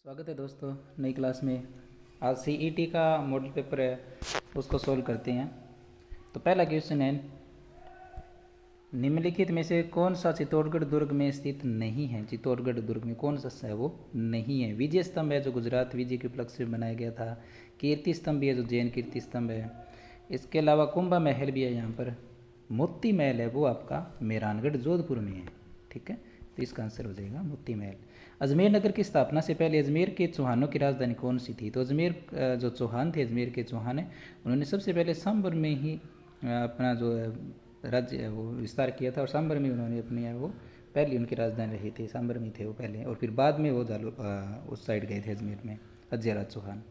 स्वागत है दोस्तों नई क्लास में। आज सीईटी का मॉडल पेपर है, उसको सोल्व करते हैं। तो पहला क्वेश्चन है, निम्नलिखित में से कौन सा चित्तौड़गढ़ दुर्ग में स्थित नहीं है। चित्तौड़गढ़ दुर्ग में कौन सा है वो नहीं है। विजय स्तंभ है जो गुजरात विजय के उपलक्ष्य में बनाया गया था। कीर्ति स्तंभ भी है जो जैन कीर्ति स्तंभ है। इसके अलावा कुंभा महल भी है यहाँ पर। मोती महल है वो आपका मेहरानगढ़ जोधपुर में है। ठीक है, तो इसका आंसर हो जाएगा मोती महल। अजमेर नगर की स्थापना से पहले अजमेर के चौहानों की राजधानी कौन सी थी। तो अजमेर जो चौहान थे, अजमेर के चौहान है, उन्होंने सबसे पहले सांबर में ही अपना जो राज्य है वो विस्तार किया था और सांबर में उन्होंने अपनी वो पहली उनकी राजधानी रही थी। सांबर में थे वो पहले और फिर बाद में वो उस साइड गए थे अजमेर में अजयराज चौहान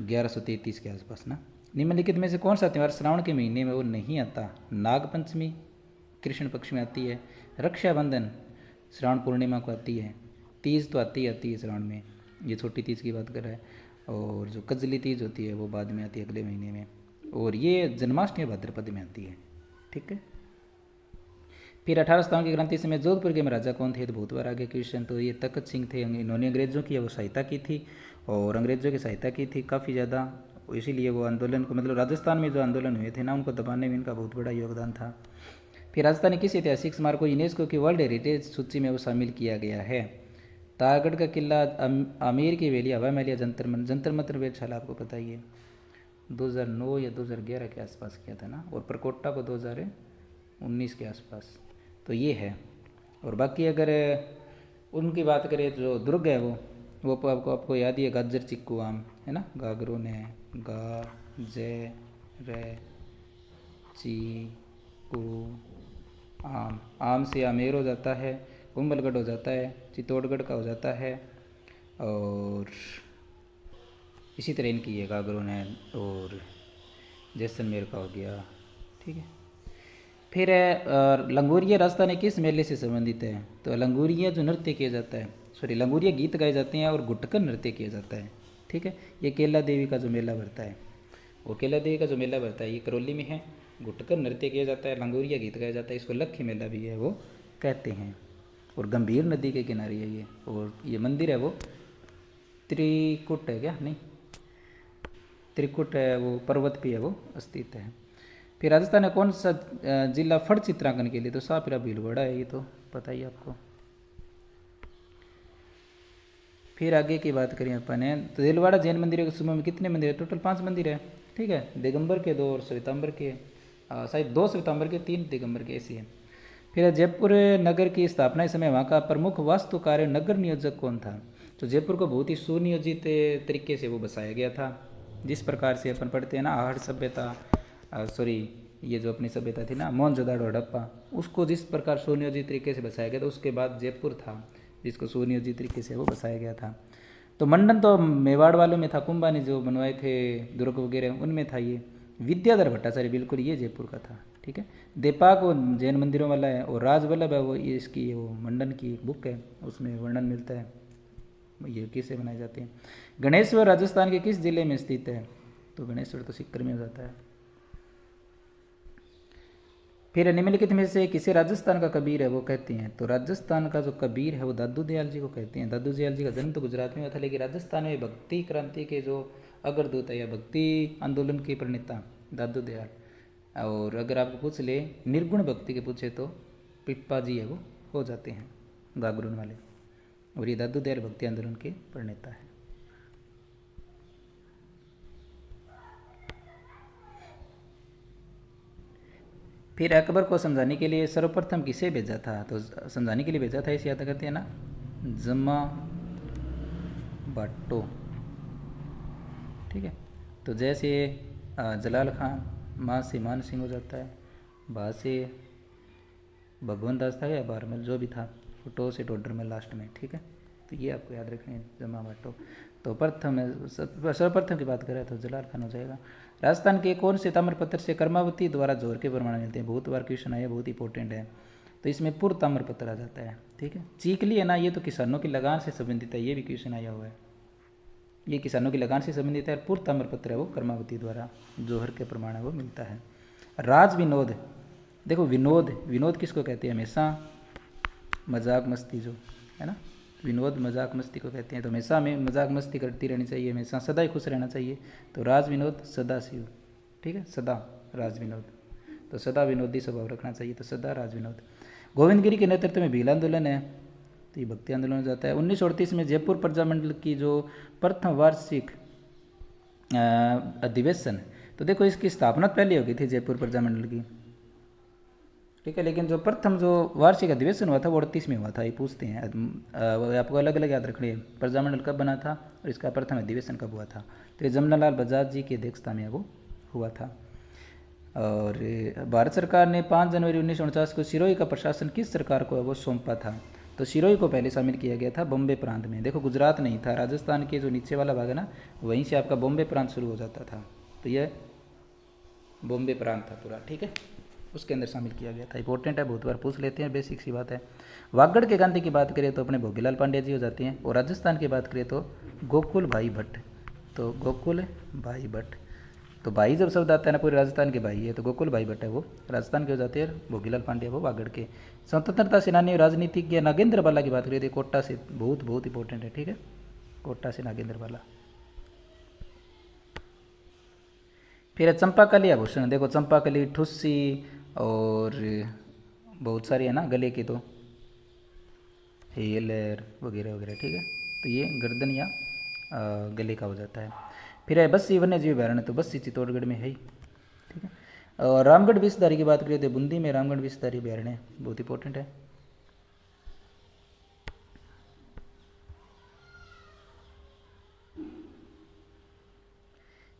1133 के आसपास ना। निम्नलिखित में से कौन सा त्यौहार श्रावण के महीने में वो नहीं आता। नागपंचमी कृष्ण पक्ष में आती है। रक्षाबंधन श्रावण पूर्णिमा को आती है। तीज तो आती है श्रावण में, ये छोटी तीज की बात कर रहा है। और जो कजली तीज होती है वो बाद में आती है अगले महीने में। और ये जन्माष्टमी भाद्रपद में आती है। ठीक है, फिर 18 स्थान की क्रांति समय जोधपुर के महाराजा कौन थे। तो बहुत बार आगे क्वेश्चन। तो ये तखत सिंह थे। इन्होंने अंग्रेजों की वो सहायता की थी और अंग्रेजों की सहायता की थी काफ़ी ज़्यादा, इसीलिए वो आंदोलन को मतलब राजस्थान में जो आंदोलन हुए थे ना उनको दबाने में इनका बहुत बड़ा योगदान था। फिर राजस्थान ने किस ऐतिहासिक स्मारक को यूनेस्को की वर्ल्ड हेरिटेज सूची में वो शामिल किया गया है। तारगढ़ का किला, आमेर की वैली, हवा महल या जंतर मंतर वेधशाला आपको पता ही है 2009 या 2011 के आसपास किया था ना, और परकोटा को 2019 के आसपास। तो ये है। और बाकी अगर उनकी बात करें जो दुर्ग है वो आपको याद ही है, गाजर चिक्कू आम है ना, गागरों ने गा जे रे चीकू आम, आम से आमेर हो जाता है, कुंभलगढ़ हो जाता है, चित्तौड़गढ़ का हो जाता है। और इसी तरह इनकी है गागरों ने और जैसलमेर का हो गया। ठीक है, फिर लंगूरिया राजस्थानी किस मेले से संबंधित है। तो लंगूरिया जो नृत्य किया जाता है, लंगूरिया गीत गाए जाते हैं और गुटकर नृत्य किया जाता है। ठीक है, ये केला देवी का जो मेला भरता है, वो केला देवी का जो मेला भरता है ये करौली में है। गुटकर नृत्य किया जाता है, लंगूरिया गीत गाया जाता है, इसको लक्ष्य मेला भी है वो कहते हैं। और गंभीर नदी के किनारे है ये। और ये मंदिर है वो त्रिकुट है क्या, नहीं त्रिकुट है, वो पर्वत पे है वो स्थित है। फिर राजस्थान में कौन सा जिला फट चित्रांकन के लिए। तो सापरा भीलवाड़ा है, ये तो पता ही आपको। फिर आगे की बात करें अपन है तो दिलवाड़ा जैन मंदिरों के समूह में कितने मंदिर है। टोटल 5 मंदिर है। ठीक है, दिगंबर के 2 और श्वेतांबर के शायद 2 श्वेतांबर के 3 दिगंबर के, ऐसी है। फिर जयपुर नगर की स्थापना के समय वहाँ का प्रमुख वास्तुकार नगर नियोजक कौन था। तो जयपुर को बहुत ही सुनियोजित तरीके से वो बसाया गया था, जिस प्रकार से अपन पढ़ते हैं ना आहड़ सभ्यता, ये जो अपनी सभ्यता थी ना मोहनजोदड़ो हड़प्पा, उसको जिस प्रकार सुनियोजित तरीके से बसाया गया था, उसके बाद जयपुर था जिसको सुनियोजित तरीके से वो बसाया गया था। तो मंडन तो मेवाड़ वालों में था, कुंभा ने जो बनवाए थे दुर्ग वगैरह उनमें था ये। विद्याधर भट्टाचार्य बिल्कुल ये जयपुर का था। ठीक है, देपाक वो जैन मंदिरों वाला है और राजवल्लभ है वो ये इसकी वो मंडन की एक बुक है, उसमें वर्णन मिलता है ये कैसे बनाए जाते हैं। गणेश्वर राजस्थान के किस जिले में स्थित है। तो गणेश्वर तो सीकर में हो जाता है। फिर निम्नलिखित में से किसे राजस्थान का कबीर है वो कहते हैं। तो राजस्थान का जो कबीर है वो दादू दयाल जी को कहते हैं। दादू दयाल जी का जन्म तो गुजरात में हुआ था, लेकिन राजस्थान में भक्ति क्रांति के जो अग्रदूत है या भक्ति आंदोलन के प्रणेता दादू दयाल। और अगर आपको पूछ ले निर्गुण भक्ति के पूछे तो पिप्पा जी है वो हो जाते हैं गागरून वाले। और ये दादू दयाल भक्ति आंदोलन के प्रणेता है। फिर अकबर को समझाने के लिए सर्वप्रथम किसे भेजा था। तो समझाने के लिए भेजा था, इसे याद करते हैं ना, जमा भट्टो। ठीक है, तो जैसे जलाल खान माँ से मान सिंह हो जाता है, बा से भगवंत दास था या बारमल जो भी था, टो से टोडर में लास्ट में। ठीक है, तो ये आपको याद रखनी है जमा भट्टो। तो सर्वप्रथम की बात करें तो जलाल खान हो जाएगा। राजस्थान के कौन से ताम्रपत्र से कर्मावती द्वारा जोर के प्रमाण मिलते हैं। बहुत बार क्वेश्चन आया, बहुत इंपॉर्टेंट है। तो इसमें पूर्व ताम्रपत्र आ जाता है। ठीक है, चीकली है ना, ये तो किसानों की लगान से संबंधित है, ये भी क्वेश्चन आया हुआ है। ये किसानों की लगान से संबंधित है। पूर्व ताम्रपत्र है वो कर्मावती द्वारा जोहर के प्रमाण है वो मिलता है। राज विनोद, देखो विनोद किसको कहते हैं, हमेशा मजाक मस्ती जो है ना, विनोद मजाक मस्ती को कहते हैं। तो हमेशा हमें मजाक मस्ती करती रहनी चाहिए, हमेशा सदा ही खुश रहना चाहिए। तो राज विनोद सदा शिव, ठीक है, सदा राज विनोद, तो सदा विनोदी स्वभाव रखना चाहिए, तो सदा राज विनोद। गोविंद गिरी के नेतृत्व में भील आंदोलन है, तो ये भक्ति आंदोलन हो जाता है। 1938 में जयपुर प्रजामंडल की जो प्रथम वार्षिक अधिवेशन, तो देखो इसकी स्थापना पहले हो गई थी जयपुर प्रजामंडल की, ठीक है, लेकिन जो प्रथम जो वार्षिक अधिवेशन हुआ था वो 38 में हुआ था। ये पूछते हैं, आपको अलग अलग याद रखने, प्रजामंडल कब बना था और इसका प्रथम अधिवेशन कब हुआ था। तो ये जमनालाल बजाज जी की अध्यक्षता में वो हुआ था। और भारत सरकार ने 5 जनवरी 1949 को सिरोही का प्रशासन किस सरकार को वो सौंपा था। तो सिरोही को पहले शामिल किया गया था बॉम्बे प्रांत में। देखो गुजरात नहीं था, राजस्थान के जो नीचे वाला भाग है ना, वहीं से आपका बॉम्बे प्रांत शुरू हो जाता था, तो यह बॉम्बे प्रांत था पूरा, ठीक है, उसके अंदर शामिल किया गया था। इंपॉर्टेंट है, बहुत बार पूछ लेते हैं, बेसिक सी बात है। वागड़ के गांधी की बात करें तो अपने भोगीलाल पांड्या जी हो जाते हैं। और राजस्थान की बात करें तो गोकुल भाई भट्ट, तो गोकुल भाई भट्ट, तो भाई जब शब्द आता है ना, पूरे राजस्थान के भाई है, तो गोकुल भाई भट्ट है वो राजस्थान के हो जाते हैं, भोगीलाल पांड्या वो वागड़ के। स्वतंत्रता सेनानी और राजनीतिज्ञ नागेंद्र बाला की बात करें तो कोटा से, बहुत बहुत इंपॉर्टेंट है, ठीक है, कोटा से नागेंद्र बाला। फिर चंपाकली आभूषण, देखो चंपाकली, ठुस्सी और बहुत सारी है ना गले की, तो हेलर वगैरह वगैरह, ठीक है, तो ये गर्दन या गले का हो जाता है। फिर है बस्सी वन्य जीव अभयारण्य, तो बस्सी चित्तौड़गढ़ में है ही, ठीक है। और रामगढ़ विषधारी की बात करें तो बूंदी में रामगढ़ विषधारी अभयारण्य, बहुत इंपॉर्टेंट है।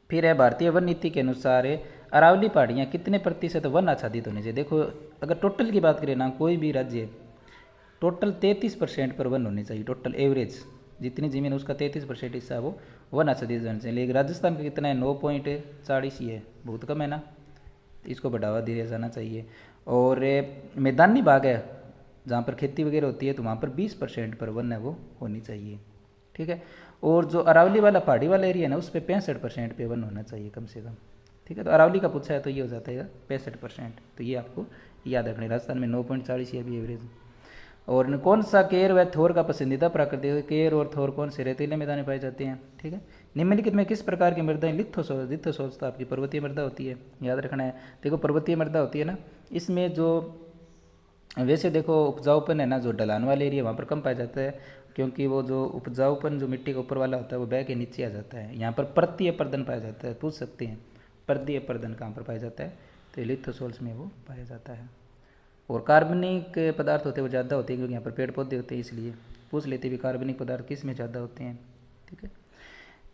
फिर है भारतीय वन नीति के अनुसार अरावली पहाड़ियाँ कितने प्रतिशत वन आच्छादित होने चाहिए। देखो अगर टोटल की बात करें ना, कोई भी राज्य टोटल 33% पर वन होने चाहिए, टोटल एवरेज जितनी जमीन है उसका 33% हिस्सा वो वन आच्छादित होना चाहिए। लेकिन राजस्थान का कितना है, 9.40 ही है, बहुत कम है ना, इसको बढ़ावा दिया जाना चाहिए। और मैदानी भाग है जहाँ पर खेती वगैरह होती है, तो वहाँ पर 20% पर वन है वो होनी चाहिए, ठीक है। और जो अरावली वाला पहाड़ी वाला एरिया है ना, उस पर 65% पे वन होना चाहिए कम से कम, ठीक है। तो अरावली का पूछा है तो ये हो जाता है 65%, तो ये आपको याद रखना है। राजस्थान में 9.40 है अभी एवरेज। और कौन सा केर व थोर का पसंदीदा प्राकृतिक, केर और थोर कौन से रेतीले मैदान में पाए जाते हैं, ठीक है। निम्नलिखित में किस प्रकार की मृदा, लिथोसोल्स तो आपकी पर्वतीय मृदा होती है, याद रखना है। देखो पर्वतीय मृदा होती है ना, इसमें जो वैसे देखो उपजाऊपन है ना, जो ढलान वाले एरिया वहाँ पर कम पाया जाता है, क्योंकि वो जो उपजाऊपन जो मिट्टी के ऊपर वाला होता है वो बह के नीचे आ जाता है। यहाँ पर परतीय पर्दन पाया जाता है, पूछ सकते हैं परतीय पर्दन कहाँ पर पाया जाता है, तो लिथोसोल्स में वो पाया जाता है। और कार्बनिक पदार्थ होते हैं वो ज़्यादा होते हैं, क्योंकि यहाँ पर पेड़ पौधे होते हैं, इसलिए पूछ लेते भी कार्बनिक पदार्थ किस में ज़्यादा होते हैं, ठीक है।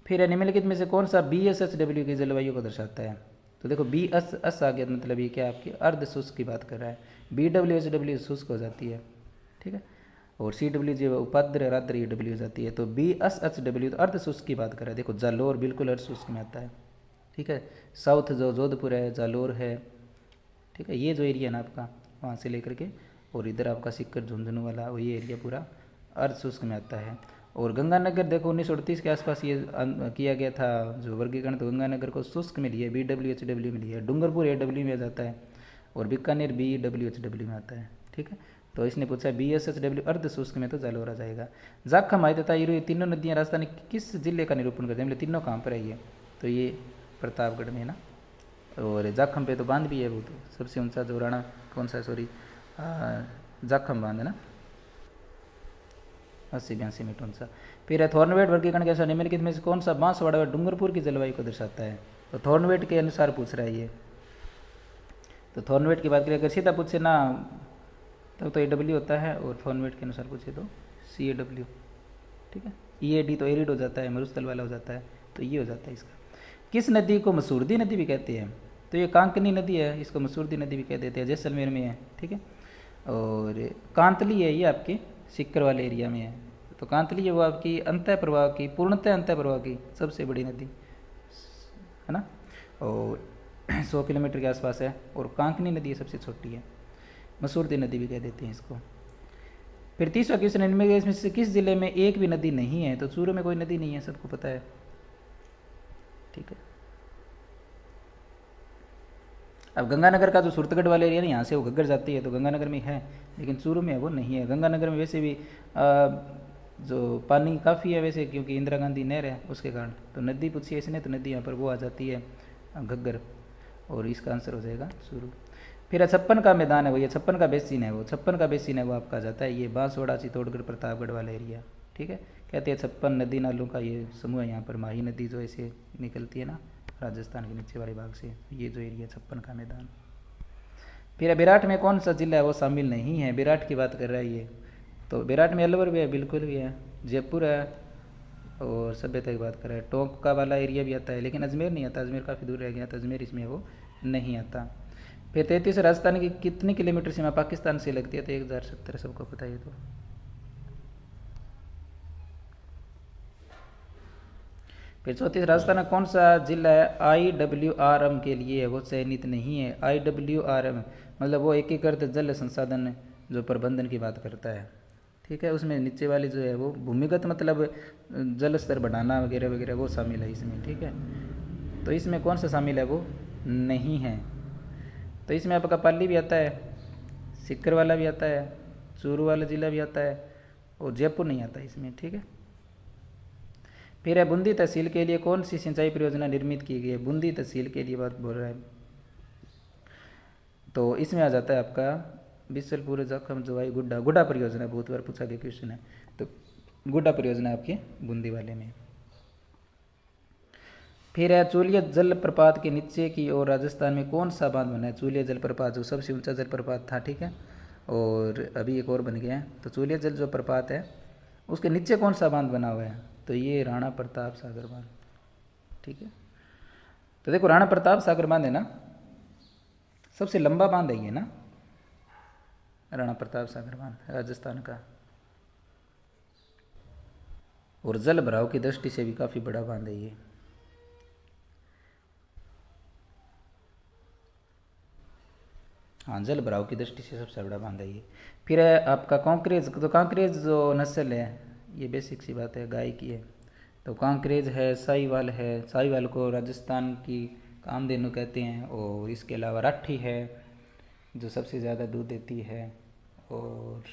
फिर निम्नलिखित में से कौन सा BSHW की जलवायु को दर्शाता है। तो देखो BSS आ गया, मतलब ये क्या आपकी अर्ध शुष्क की बात कर रहा है, BWHW शुष्क हो जाती है, ठीक है। और CWG उपाद्र राद्र ये W हो जाती है। तो BSHW तो अर्ध शुष्क की बात कर रहा है। देखो जालोर बिल्कुल अर्ध शुष्क में आता है, ठीक है। साउथ जो जोधपुर है, जालोर है, ठीक है, ये जो एरिया है ना आपका वहाँ से लेकर के, और इधर आपका सिक्कर झुंझुनू वाला वो ये एरिया पूरा अर्ध शुष्क में आता है। और गंगानगर देखो 1938 के आसपास ये किया गया था जो वर्गीकरण, तो गंगानगर को शुष्क में लिया है, BWHW में लिया है। डूंगरपुर AW में आ जाता है, और बीकानेर BWHW में आता है, ठीक है। तो इसने पूछा BSHW अर्ध शुष्क में, तो जालोर आ जाएगा। जाखम आई तथा ये तीनों नदियाँ राजस्थान किस जिले का निरूपण करते हैं, मतलब तीनों कहाँ पर है ये, तो ये प्रतापगढ़ में है ना। और जाखम पे तो बांध भी है, वो तो सबसे ऊंचा जो राणा कौन सा, सॉरी जाखम बांध है ना, 80-82 मीटर ऊंचा। फिर है थॉर्नवेट वर्गीकरण के अनुसार निम्नलिखित में से कौन सा बांसवाड़ा व डूंगरपुर की जलवायु को दर्शाता है। तो थॉर्नवेट के अनुसार पूछ रहा है ये। तो थॉर्नवेट की बात करें, अगर सीधा पूछे ना तब तो AW होता है, और थॉर्नवेट के अनुसार पूछे तो CAW, ठीक है। EAD तो एरिड हो जाता है, मरुस्थल वाला हो जाता है, तो ये हो जाता है इसका। किस नदी को मसूरदी नदी भी कहते हैं, तो ये कांकनी नदी है, इसको मसूरदी नदी भी कह देते हैं, जैसलमेर में है, ठीक है। और कांतली है, ये आपके सिक्कर वाले एरिया में है। तो कांतली है वो आपकी अंतः प्रवाह की, पूर्णतः अंतः प्रवाह की सबसे बड़ी नदी है ना, और 100 किलोमीटर के आसपास है। और कांकनी नदी सबसे छोटी है, मसूरदी नदी भी कह देते हैं इसको। फिर 30वां क्वेश्चन, इनमें से किस जिले में एक भी नदी नहीं है। तो चूरू में कोई नदी नहीं है, सबको पता है, ठीक है। अब गंगानगर का जो सुरतगढ़ वाले एरिया ना, यहाँ से वो घग्गर जाती है, तो गंगानगर में है, लेकिन चूरू में है वो नहीं है। गंगानगर में वैसे भी जो पानी काफ़ी है वैसे, क्योंकि इंदिरा गांधी नहर है उसके कारण। तो नदी पूछी है इसने, तो नदी यहाँ पर वो आ जाती है घग्गर, और इसका आंसर हो जाएगा शुरू। फिर 56 का मैदान है वो, ये 56 का बेसिन है वो, 56 का बेसिन है वो आपका आ जाता है ये बांसवाड़ा चित्तौड़गढ़ प्रतापगढ़ वाला एरिया। ठीक है, कहते हैं 56 नदी नालों का ये समूह है। यहाँ पर माही नदी जो ऐसे निकलती है ना राजस्थान के नीचे वाले भाग से, ये जो एरिया 56 का मैदान। फिर विराट में कौन सा जिला है वो शामिल नहीं है, विराट की बात कर रहा है ये। तो विराट में अलवर भी है, बिल्कुल भी है, जयपुर है, और सभ्यता की बात कर रहा है। टोंक का वाला एरिया भी आता है, लेकिन अजमेर नहीं आता, अजमेर काफ़ी दूर रह गया, तो अजमेर इसमें वो नहीं आता। फिर 33 राजस्थान की कितनी किलोमीटर सीमा पाकिस्तान से लगती है, तो 1070, सबको पता है तो। फिर 34 राजस्थान का कौन सा जिला है IWRM के लिए वो चयनित नहीं है। IWRM मतलब वो एकीकृत जल संसाधन जो प्रबंधन की बात करता है। ठीक है, उसमें नीचे वाली जो है वो भूमिगत मतलब जल स्तर बढ़ाना वगैरह वगैरह वो शामिल है इसमें। ठीक है, तो इसमें कौन सा शामिल है वो नहीं है। तो इसमें आपका पाली भी आता है, सीकर वाला भी आता है, चूरू वाला जिला भी आता है, और जयपुर नहीं आता इसमें। ठीक है, फिर है बूंदी तहसील के लिए कौन सी सिंचाई परियोजना निर्मित की गई है। बूंदी तहसील के लिए बात बोल रहा है, तो इसमें आ जाता है आपका बिसलपुर जखम जवाई गुड्डा, गुड्डा परियोजना, बहुत बार पूछा गया क्वेश्चन है, तो गुड्डा परियोजना आपके बूंदी वाले में। फिर है चूलिया जलप्रपात के नीचे की ओर राजस्थान में कौन सा बांध बना है। चूलिया जलप्रपात जो सबसे ऊंचा जलप्रपात था, ठीक है, और अभी एक और बन गया है। तो चूलिया जल जो प्रपात है उसके नीचे कौन सा बांध बना हुआ है, तो ये राणा प्रताप सागर बांध। ठीक है, तो देखो राणा प्रताप सागर बांध है ना, सबसे लंबा बांध है ये ना, राणा प्रताप सागर बांध राजस्थान का, और जल भराव की दृष्टि से भी काफ़ी बड़ा बांध है ये। हाँ, जल भराव की दृष्टि से सबसे बड़ा बांध है ये। फिर है आपका कांकरेज, तो कांकरेज जो नस्ल है ये बेसिक सी बात है, गाय की है, तो कांकरेज है, साहिवाल है, साहिवाल को राजस्थान की कामधेनु कहते हैं, और इसके अलावा राठी है जो सबसे ज़्यादा दूध देती है, और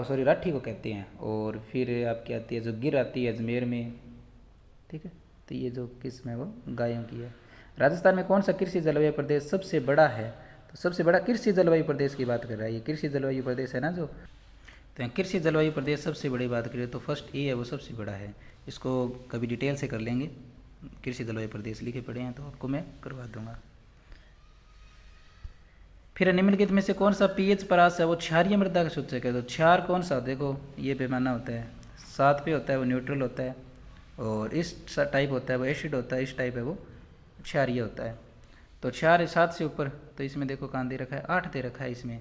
सॉरी राठी को कहते हैं, और फिर आपकी आती है जो गिर आती है अजमेर में। ठीक है, तो ये जो किस्म है वो गायों की है। राजस्थान में कौन सा कृषि जलवायु प्रदेश सबसे बड़ा है, तो सबसे बड़ा कृषि जलवायु प्रदेश की बात कर रहा है ये, कृषि जलवायु प्रदेश है ना जो, तो कृषि जलवायु प्रदेश सबसे बड़ी बात करें तो फर्स्ट ए है वो सबसे बड़ा है। इसको कभी डिटेल से कर लेंगे, कृषि जलवायु प्रदेश लिखे पड़े हैं तो आपको मैं करवा दूंगा। फिर निम्नलिखित में से कौन सा पीएच परास है वो क्षारीय मृदा का सूचक है, तो क्षार कौन सा, देखो ये पैमाना होता है 7 पे होता है वो न्यूट्रल होता है, और इस टाइप होता है वो एसिड होता है, इस टाइप है वो क्षारीय होता है। तो क्षार 7 से ऊपर, तो इसमें देखो कहाँ दे रखा है 8 दे रखा है इसमें।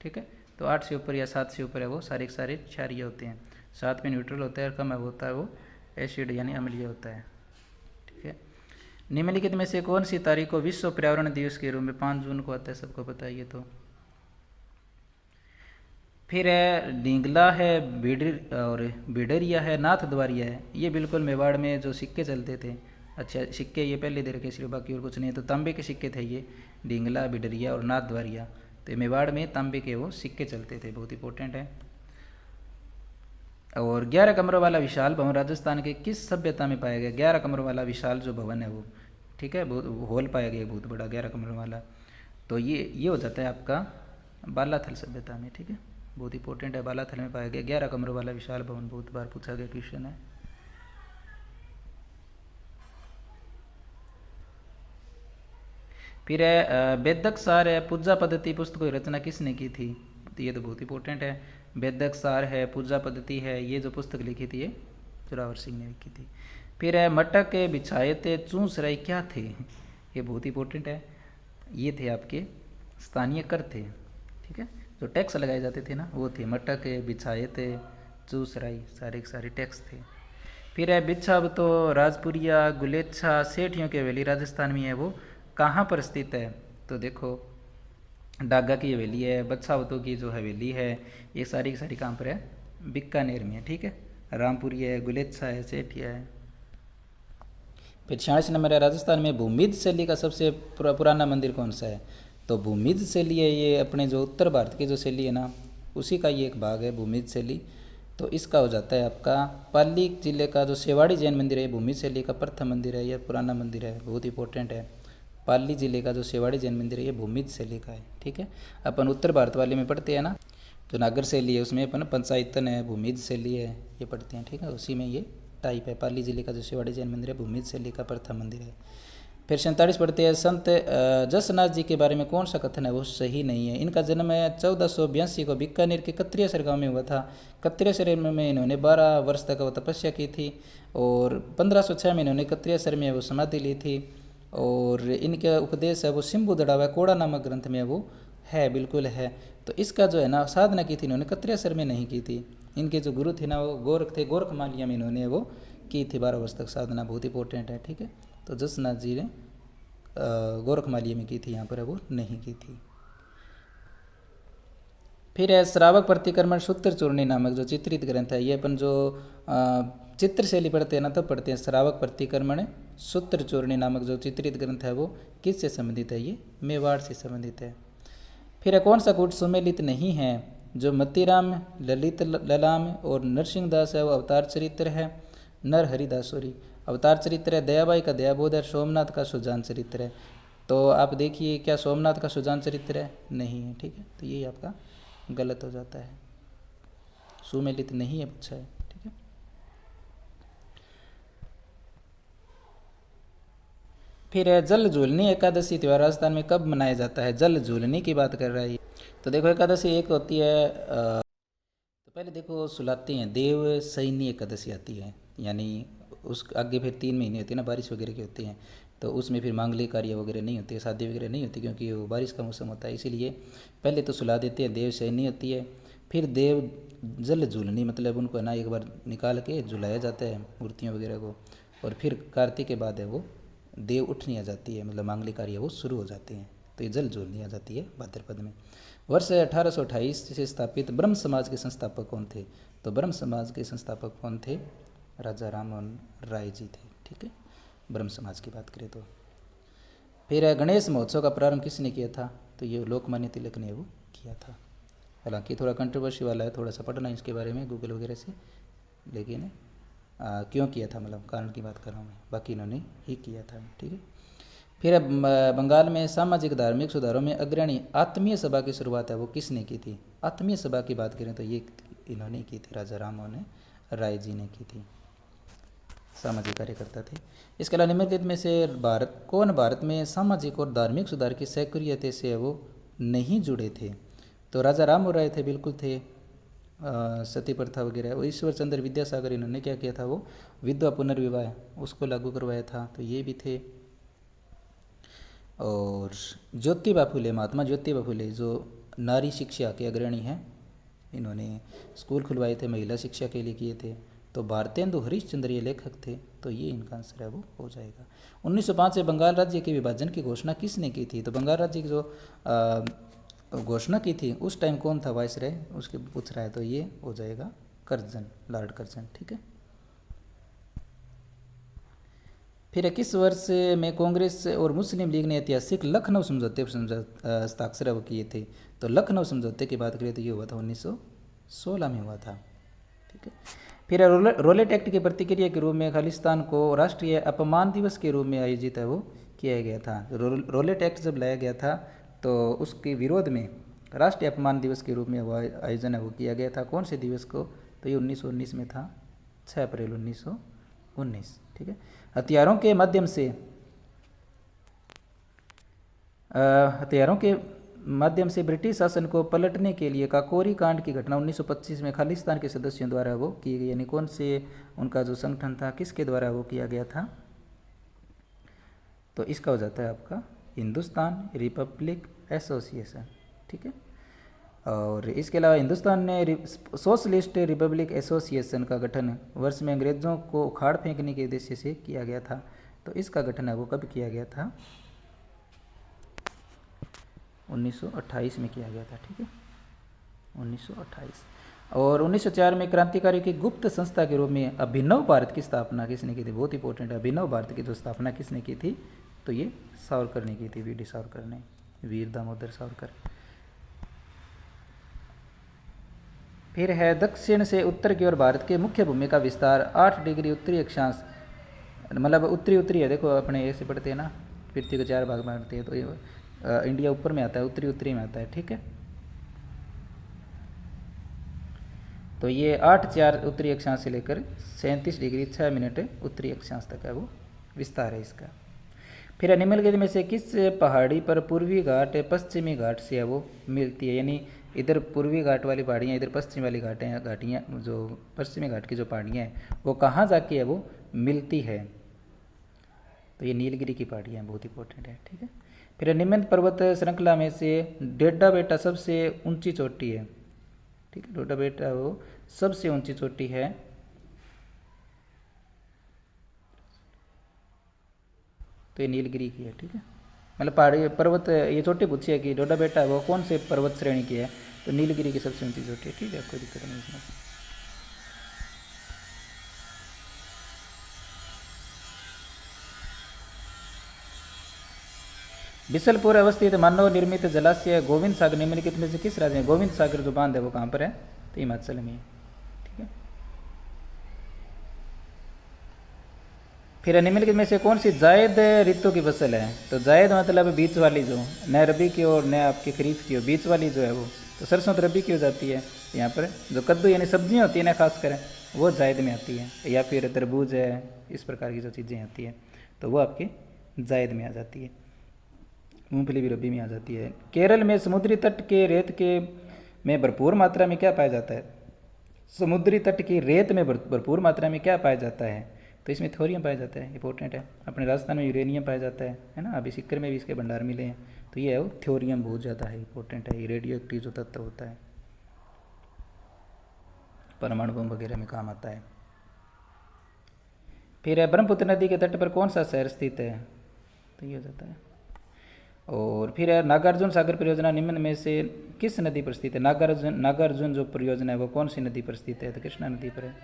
ठीक है, तो 8 से ऊपर या 7 से ऊपर है वो सारे के सारे क्षारीय होते हैं, 7 पे न्यूट्रल होता है, और कम है होता है वो एसिड यानी अम्लीय होता है। ठीक है, निम्नलिखित में से कौन सी तारीख को विश्व पर्यावरण दिवस के रूप में 5 जून को आता है, सबको पता है ये तो। फिर है ढींगला है, बिडर और बिडरिया है, नाथ द्वारिया है, ये बिल्कुल मेवाड़ में जो सिक्के चलते थे। अच्छा, सिक्के ये पहले दे रखे सिर्फ, बाकी और कुछ नहीं है, तो तांबे के सिक्के थे ये, ढींगला, बिडरिया और नाथ द्वारिया। तो मेवाड़ में तांबे के वो सिक्के चलते थे, बहुत इंपॉर्टेंट है। और 11 कमरों वाला विशाल भवन राजस्थान के किस सभ्यता में पाया गया। 11 कमरों वाला विशाल जो भवन है वो, ठीक है, बहुत हॉल पाया गया बहुत बड़ा 11 कमरों वाला, तो ये हो जाता है आपका बालाथल सभ्यता में। ठीक है, बहुत इंपॉर्टेंट है, बालाथल में पाया गया 11 कमरों वाला विशाल भवन, बहुत बार पूछा गया क्वेश्चन है। फिर है वेदक सार है, पूजा पद्धति पुस्तक की रचना किसने की थी, तो ये तो बहुत इंपॉर्टेंट है। वेदक सार है, पूजा पद्धति है, ये जो पुस्तक लिखी थी ये जोरावर सिंह ने लिखी थी। फिर है मटक बिछाए थे चूस रहे क्या थे, ये बहुत इंपॉर्टेंट है, ये थे आपके स्थानीय कर थे। ठीक है, जो टैक्स लगाए जाते थे ना वो थे, मटक बिछाए थे चूस राई, सारे के सारे टैक्स थे। फिर है बिच्छाव तो राजपुरिया गुलेच्छा सेठियों की हवेली राजस्थान में है, वो कहाँ पर स्थित है, तो देखो डागा की हवेली है, बच्छावतों की जो हवेली है ये सारी की सारी कहाँ पर है, बीकानेर में है। ठीक है, रामपुरी है, गुलेच्छा है, सेठिया है। फिर 46 नंबर है राजस्थान में भूमिज शैली का सबसे पुराना मंदिर कौन सा है, तो भूमिज शैली है ये अपने जो उत्तर भारत की जो शैली है ना उसी का ये एक भाग है भूमिज शैली। तो इसका हो जाता है आपका पाली जिले का जो सेवाड़ी जैन मंदिर है, भूमि शैली का प्रथम मंदिर है, यह पुराना मंदिर है, बहुत इंपॉर्टेंट है। पाली जिले का जो सेवाड़ी जैन मंदिर है ये भूमिज शैली का है। ठीक है, अपन उत्तर भारत वाले में पढ़ते हैं ना, जो नागर शैली है उसमें अपन पंचायतन है, भूमिज शैली है, ये पढ़ते हैं। ठीक है, उसी में ये टाइप है। पाली जिले का जो सेवाड़ी जैन मंदिर है भूमिज शैली का प्रथम मंदिर है। फिर 47 पढ़ते हैं, संत जसनाथ जी के बारे में कौन सा कथन है वो सही नहीं है। इनका जन्म है 1482 को बीकानेर के कत्रियासर गांव में हुआ था। कत्रियासर में इन्होंने 12 वर्ष तक वो तपस्या की थी और 1506 में इन्होंने कत्रियासर में वो समाधि ली थी। और इनका उपदेश है वो सिंबु दड़ावा कोड़ा नामक ग्रंथ में वो है, बिल्कुल है। तो इसका जो है ना साधना की थी इन्होंने कत्रियासर में नहीं की थी। इनके जो गुरु थे ना वो गोरख थे, गोरखमालिया में इन्होंने वो की थी 12 वर्ष तक साधना, बहुत इंपॉर्टेंट है। ठीक है, तो जसनाथ जी ने गोरखमालिया में की थी, यहाँ पर वो नहीं की थी। फिर है श्रावक प्रतिक्रमण सूत्र चूर्णी नामक जो चित्रित ग्रंथ है, ये अपन जो चित्र शैली पढ़ते हैं ना तब पढ़ते हैं। श्रावक प्रतिक्रमण सूत्र चूर्णी नामक जो चित्रित ग्रंथ है वो किससे संबंधित है, ये मेवाड़ से संबंधित है। फिर है कौन सा कूट सुमेलित नहीं है, जो मतीराम, ललित ललाम और नरसिंहदास है वो अवतार चरित्र है। नर हरिदासुरी अवतार चरित्र है। दयाबाई का दयाबोध है। सोमनाथ का सुजान चरित्र है। तो आप देखिए क्या सोमनाथ का सुजान चरित्र है, नहीं है। ठीक है, तो ये आपका गलत हो जाता है, सुमेलित नहीं है, पूछा है। ठीक है, फिर है जल झूलनी एकादशी त्यौहार राजस्थान में कब मनाया जाता है। जल झूलनी की बात कर रहा है। तो देखो एकादशी एक होती है तो पहले देखो सुलाते हैं, देव सैनी एकादशी आती है, यानी उस आगे फिर 3 महीने होती है ना, बारिश वगैरह की होती हैं, तो उसमें फिर मांगलिक कार्य वगैरह नहीं होती है, शादी वगैरह नहीं होती, क्योंकि वो बारिश का मौसम होता है। इसीलिए पहले तो सुला देते हैं, देव सैनी होती है। फिर देव जल झूलनी, मतलब उनको है ना एक बार निकाल के झुलाया जाता है मूर्तियों वगैरह को, और फिर कार्तिक के बाद है वो देव उठनी आ जाती है, मतलब मांगलिक कार्य वो शुरू हो जाते हैं। तो ये जल झूलनी आ जाती है भाद्रपद में। वर्ष 1828 से स्थापित ब्रह्म समाज के संस्थापक कौन थे। तो ब्रह्म समाज के संस्थापक कौन थे, राजा राममोहन राय जी थे। ठीक है, ब्रह्म समाज की बात करें तो। फिर गणेश महोत्सव का प्रारंभ किसने किया था, तो ये लोकमान्य तिलक ने वो किया था। हालांकि थोड़ा कंट्रोवर्सी वाला है, थोड़ा सा पढ़ना इसके बारे में गूगल वगैरह से, लेकिन क्यों किया था मतलब कारण की बात कर रहा हूँ मैं, बाकी इन्होंने ही किया था। ठीक है, फिर बंगाल में सामाजिक धार्मिक सुधारों में अग्रणी आत्मीय सभा की शुरुआत है वो किसने की थी। आत्मीय सभा की बात करें तो ये इन्होंने की थी, राजा राममोहन राय जी ने की थी, सामाजिक कार्यकर्ता थे। इसके अलावा निम्नलिखित में से भारत में सामाजिक और धार्मिक सुधार की सक्रियता से वो नहीं जुड़े थे। तो राजा राममोहन राय थे, बिल्कुल थे। सती प्रथा वगैरह, और ईश्वर चंद्र विद्यासागर इन्होंने क्या किया था, वो विधवा पुनर्विवाह उसको लागू करवाया था, तो ये भी थे। और ज्योतिबा फुले, महात्मा ज्योतिबा फुले जो नारी शिक्षा के अग्रणी हैं, इन्होंने स्कूल खुलवाए थे, महिला शिक्षा के लिए किए थे। तो भारतेंदु हरिश्चंद्र ये लेखक थे, तो ये इनका आंसर है वो हो जाएगा। 1905 से बंगाल राज्य के विभाजन की घोषणा किसने की थी। तो बंगाल राज्य की जो घोषणा की थी उस टाइम कौन था वाइसराय, उसके पूछ रहा है, तो ये हो जाएगा कर्जन, लॉर्ड कर्जन। ठीक है, फिर 21 वर्ष में कांग्रेस और मुस्लिम लीग ने ऐतिहासिक लखनऊ समझौते पर हस्ताक्षर वो किए थे। तो लखनऊ समझौते की बात करें तो ये हुआ था 1916 में हुआ था। ठीक है, फिर रोलेट एक्ट की प्रतिक्रिया के रूप में खालिस्तान को राष्ट्रीय अपमान दिवस के रूप में आयोजित है वो किया गया था। रोलेट एक्ट जब लाया गया था तो उसके विरोध में राष्ट्रीय अपमान दिवस के रूप में वो आयोजन है वो किया गया था। कौन से दिवस को, तो ये 1919 में था, 6 अप्रैल 1919। ठीक है, हथियारों के माध्यम से ब्रिटिश शासन को पलटने के लिए काकोरी कांड की घटना 1925 में खालिस्तान के सदस्यों द्वारा वो की गई, यानी कौन से उनका जो संगठन था किसके द्वारा वो किया गया था, तो इसका हो जाता है आपका हिंदुस्तान रिपब्लिक एसोसिएशन। ठीक है, और इसके अलावा हिंदुस्तान ने सोशलिस्ट रिपब्लिक एसोसिएशन का गठन वर्ष में अंग्रेज़ों को उखाड़ फेंकने के उद्देश्य से किया गया था। तो इसका गठन है वो कब किया गया था, 1928 में किया गया था। ठीक है, 1928। और 1904 में क्रांतिकारी की गुप्त संस्था के रूप में अभिनव भारत की स्थापना किसने की थी, बहुत इंपॉर्टेंट है, अभिनव भारत की जो स्थापना किसने की थी, तो ये सावरकर ने की थी, वीडी सावरकर ने, वीर दामोदर सावरकर। फिर है दक्षिण से उत्तर की ओर भारत के मुख्य भूमि का विस्तार 8 डिग्री उत्तरी अक्षांश, मतलब उत्तरी उत्तरी है, देखो अपने ऐसे पढ़ते हैं ना, पृथ्वी को 4 भाग बांटते हैं, तो ये इंडिया ऊपर में आता है, उत्तरी उत्तरी में आता है, ठीक है। तो ये 8/4 उत्तरी अक्षांश से लेकर 37 डिग्री 6 मिनट उत्तरी अक्षांश तक है वो विस्तार है इसका। फिर निम्नलिखित में से किस पहाड़ी पर पूर्वी घाट पश्चिमी घाट से है वो मिलती है, यानी इधर पूर्वी घाट वाली पहाड़ियाँ, इधर पश्चिम वाली घाटियाँ, जो पश्चिमी घाट की जो पहाड़ियाँ हैं वो कहाँ जाके है वो मिलती है, तो ये नीलगिरी की पहाड़ियाँ बहुत इंपॉर्टेंट है, ठीक है। फिर निम्न पर्वत श्रृंखला में से डेड्डा बेटा सबसे ऊंची चोटी है, ठीक है, डेड्डा बेटा वो सबसे ऊंची चोटी है, तो ये नीलगिरी की है, ठीक है। मतलब पहाड़ी पर्वत ये चोटी पूछी है कि डोडा बेटा वो कौन से पर्वत श्रेणी की है, तो नीलगिरी की सबसे ऊंची चोटी है, ठीक है, कोई दिक्कत नहीं इसमें। बिसलपुर अवस्थित मानव निर्मित जलाशय गोविंद सागर निम्नलिखित में से किस राज्य में, गोविंद सागर जो बांध है वो कहाँ पर है, तो हिमाचल में है, ठीक है। फिर निम्नलिखित में से कौन सी जायद ऋतु की फसल है, तो जायद मतलब बीच वाली, जो न रबी की और न आपकी खरीफ की हो, बीच वाली जो है वो, तो सरसों तो रबी की हो जाती है, यहाँ पर जो कद्दू यानी सब्जियाँ होती है ना खास कर वो जायद में आती है, या फिर तरबूज है, इस प्रकार की जो चीज़ें आती है तो वो आपके जायद में आ जाती है। मूंगफली भी रबी में आ जाती है। केरल में समुद्री तट के रेत के में भरपूर मात्रा में क्या पाया जाता है, समुद्री तट की रेत में भरपूर मात्रा में क्या पाया जाता है, तो इसमें थोरियम पाया जाता है, इंपॉर्टेंट है। अपने राजस्थान में यूरेनियम पाया जाता है ना, अभी सिक्कर में भी इसके भंडार मिले हैं, तो ये है वो थोरियम बहुत ज़्यादा है, इंपॉर्टेंट है, ये रेडियो एक्टिव जो तत्व होता है, परमाणु बम वगैरह में काम आता है। फिर ब्रह्मपुत्र नदी के तट पर कौन सा शहर स्थित है, तो ये हो जाता है। और फिर नागार्जुन सागर परियोजना निम्न में से किस नदी पर स्थित है, नागार्जुन जो परियोजना है वो कौन सी नदी पर स्थित है, तो कृष्णा नदी पर है।